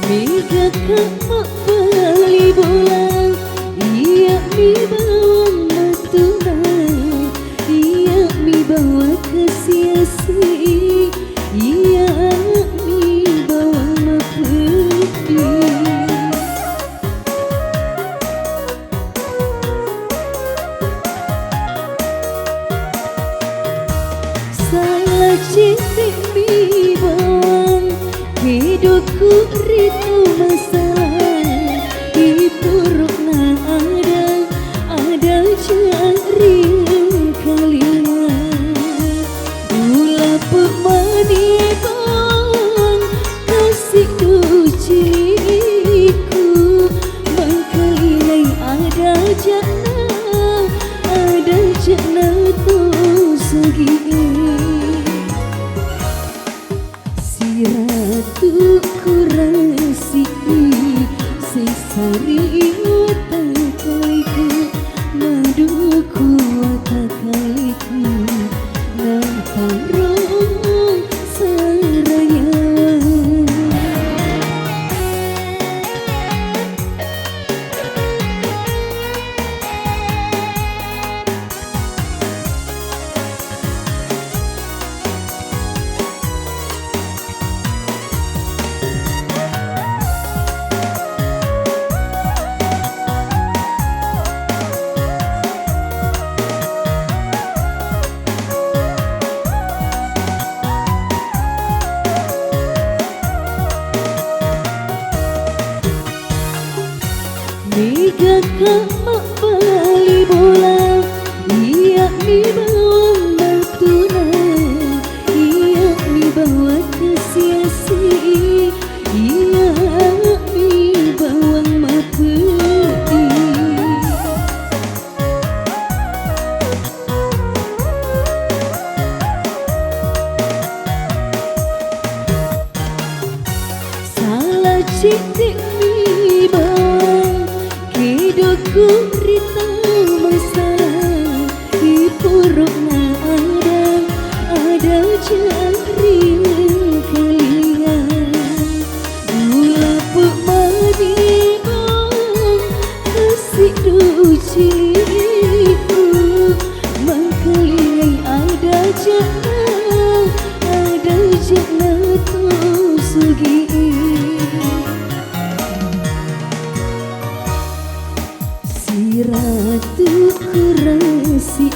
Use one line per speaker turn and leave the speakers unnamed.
Mega kamak bali bola, iya mi bawa matuna, iya mi bawa kesiasi, iya mi bawa mapeti. Salah cinta mi bawa hidupku ritu masalah ipurukna ada cari kalian ulah pemani bang kasih duciku mengkelilai ada jana tu segi ratu kurasi sesari watakaliku maduku watakaliku natarong saraya. Mega kamak bali bola, iya mi bawa matuna, iya mi bawa kesiasi, iya mi bawa mapeti. Salah cinta mi bawa hidupku rita masalah ipurukna ada cari kalian ulah pemani bang kasih duciku mengkelilai ada jana tu sugi. Ratu kurasi